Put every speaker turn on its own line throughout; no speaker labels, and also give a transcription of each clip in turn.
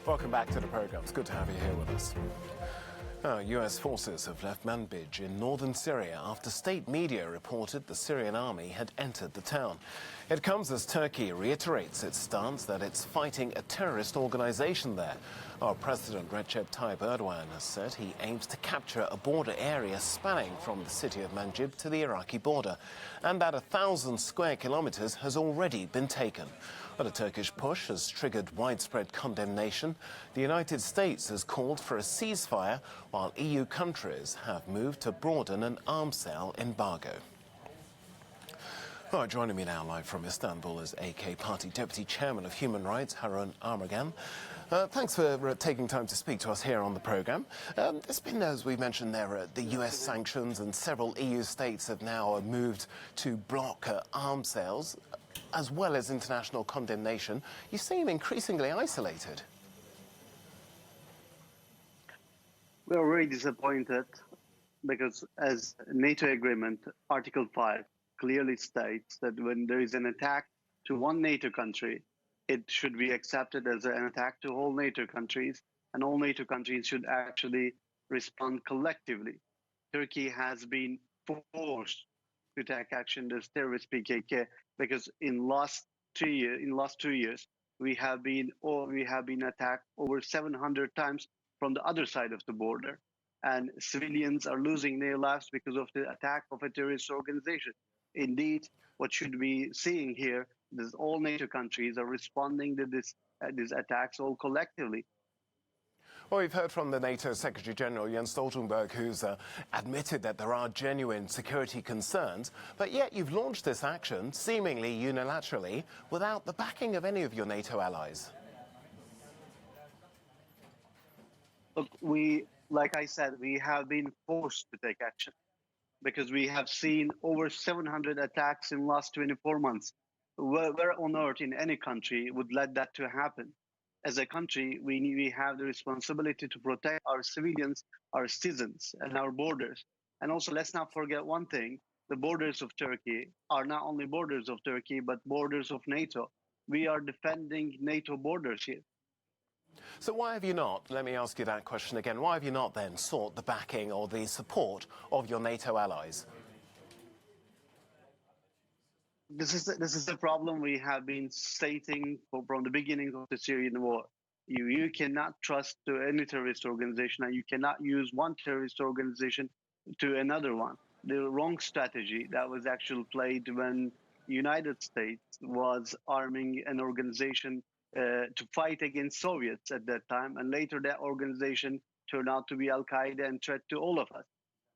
Welcome back to the programme. It's good to have you here with us. US forces have left Manbij in northern Syria after state media reported the Syrian army had entered the town. It comes as Turkey reiterates its stance that it's fighting a terrorist organisation there. Our President Recep Tayyip Erdogan has said he aims to capture a border area spanning from the city of Manbij to the Iraqi border, and that 1,000 square kilometres has already been taken. But a Turkish push has triggered widespread condemnation. The United States has called for a ceasefire, while EU countries have moved to broaden an arms sale embargo. Well, joining me now live from Istanbul is AK Party Deputy Chairman of Human Rights, Harun Armagan. Thanks for taking time to speak to us here on the programme. There's been, as we mentioned there, the US sanctions, and several EU states have now moved to block arms sales, as well as international condemnation. You seem increasingly isolated.
We are very disappointed because, as NATO agreement, Article 5 clearly states that when there is an attack to one NATO country, it should be accepted as an attack to all NATO countries, and all NATO countries should actually respond collectively. Turkey has been forced to take action against terrorist PKK because in last 2 years, we have been attacked over 700 times from the other side of the border, and civilians are losing their lives because of the attack of a terrorist organization. Indeed, what should be seeing here is all NATO countries are responding to these attacks all collectively.
Well, we've heard from the NATO Secretary General Jens Stoltenberg, who's admitted that there are genuine security concerns, but yet you've launched this action, seemingly unilaterally, without the backing of any of your NATO allies.
Look, like I said, we have been forced to take action because we have seen over 700 attacks in the last 24 months. Where on earth in any country would let that to happen? As a country, we have the responsibility to protect our civilians, our citizens, and our borders. And also, let's not forget one thing. The borders of Turkey are not only borders of Turkey, but borders of NATO. We are defending NATO borders here.
So why have you not, let me ask you that question again, why have you not then sought the backing or the support of your NATO allies?
This is the problem we have been stating from the beginning of the Syrian war. You cannot trust to any terrorist organization, and you cannot use one terrorist organization to another one. The wrong strategy that was actually played when the United States was arming an organization to fight against Soviets at that time, and later that organization turned out to be Al-Qaeda and threat to all of us.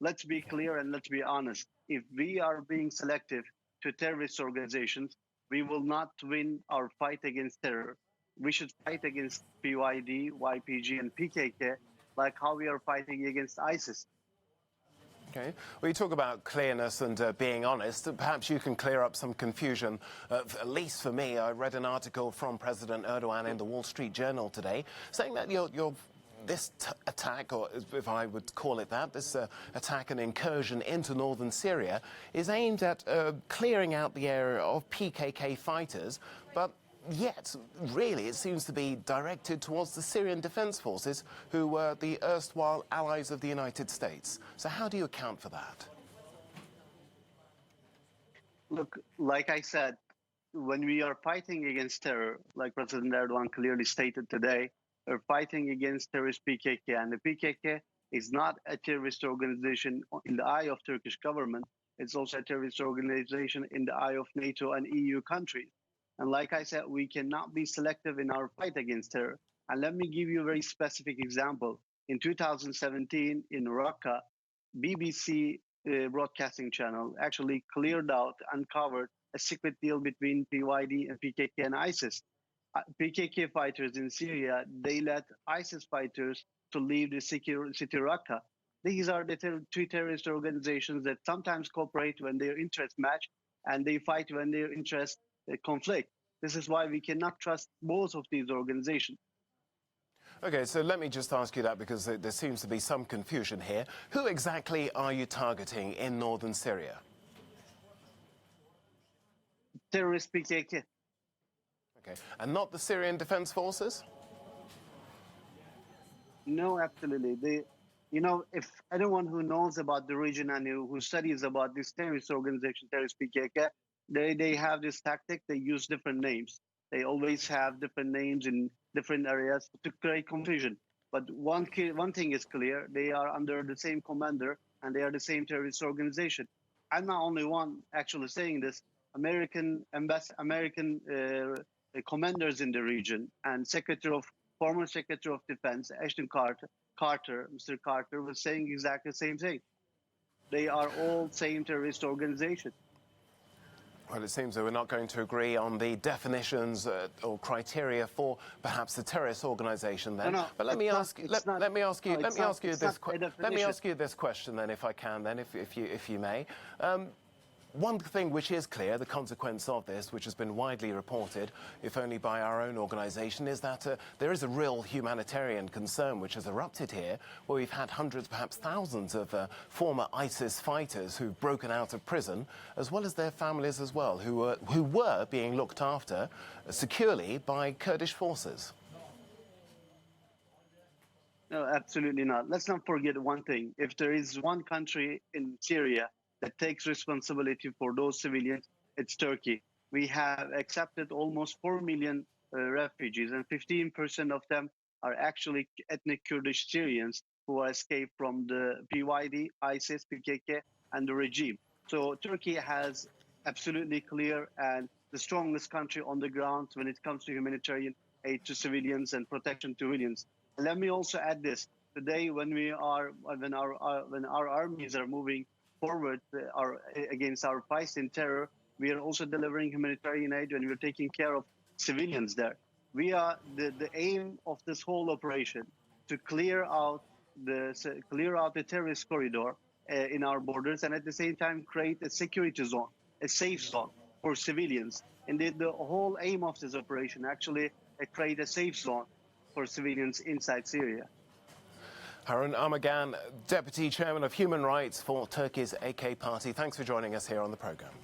Let's be clear and let's be honest. If we are being selective to terrorist organizations, we will not win our fight against terror. We should fight against PYD, YPG, and PKK like how we are fighting against ISIS.
Okay. Well, you talk about clearness and being honest. Perhaps you can clear up some confusion. At least for me, I read an article from President Erdogan in the Wall Street Journal today saying that this attack, or if I would call it that, this attack and incursion into northern Syria is aimed at clearing out the area of PKK fighters, but yet, really, it seems to be directed towards the Syrian Defense Forces, who were the erstwhile allies of the United States. So how do you account for that?
Look, like I said, when we are fighting against terror, like President Erdogan clearly stated today, we're fighting against terrorist PKK, and the PKK is not a terrorist organization in the eye of Turkish government. It's also a terrorist organization in the eye of NATO and EU countries. And like I said, we cannot be selective in our fight against terror. And let me give you a very specific example. In 2017, in Raqqa, BBC broadcasting channel actually cleared out, uncovered a secret deal between PYD and PKK and ISIS. PKK fighters in Syria, they let ISIS fighters to leave the city Raqqa. These are the two terrorist organizations that sometimes cooperate when their interests match, and they fight when their interests conflict. This is why we cannot trust both of these organizations.
Okay, so let me just ask you that, because there seems to be some confusion here. Who exactly are you targeting in northern Syria?
Terrorist PKK.
Okay, and not the Syrian Defense Forces?
No, absolutely. If anyone who knows about the region and who studies about this terrorist organization, terrorist PKK, they have this tactic. They use different names. They always have different names in different areas to create confusion. But one thing is clear: they are under the same commander and they are the same terrorist organization. I'm not only one actually saying this. American commanders in the region and former Secretary of Defense Ashton Mr. Carter was saying exactly the same thing. They are all same terrorist organization.
Well, it seems that we're not going to agree on the definitions or criteria for perhaps the terrorist organisation then.
No,
but let me ask you this question then, if I can, then, if you may. One thing which is clear, the consequence of this, which has been widely reported, if only by our own organisation, is that there is a real humanitarian concern which has erupted here, where we've had hundreds, perhaps thousands of former ISIS fighters who've broken out of prison, as well as their families as well, who were being looked after securely by Kurdish forces.
No, absolutely not. Let's not forget one thing. If there is one country in Syria that takes responsibility for those civilians, it's Turkey. We have accepted almost 4 million refugees, and 15% of them are actually ethnic Kurdish Syrians who escaped from the PYD, ISIS, PKK, and the regime. So Turkey has absolutely clear and the strongest country on the ground when it comes to humanitarian aid to civilians and protection to civilians. Let me also add this: today, when our armies are moving forward against our fight in terror, we are also delivering humanitarian aid and we're taking care of civilians there. We are the aim of this whole operation to clear out the terrorist corridor in our borders, and at the same time create a security zone, a safe zone for civilians. And the whole aim of this operation actually create a safe zone for civilians inside Syria.
Harun Armagan, Deputy Chairman of Human Rights for Turkey's AK Party. Thanks for joining us here on the programme.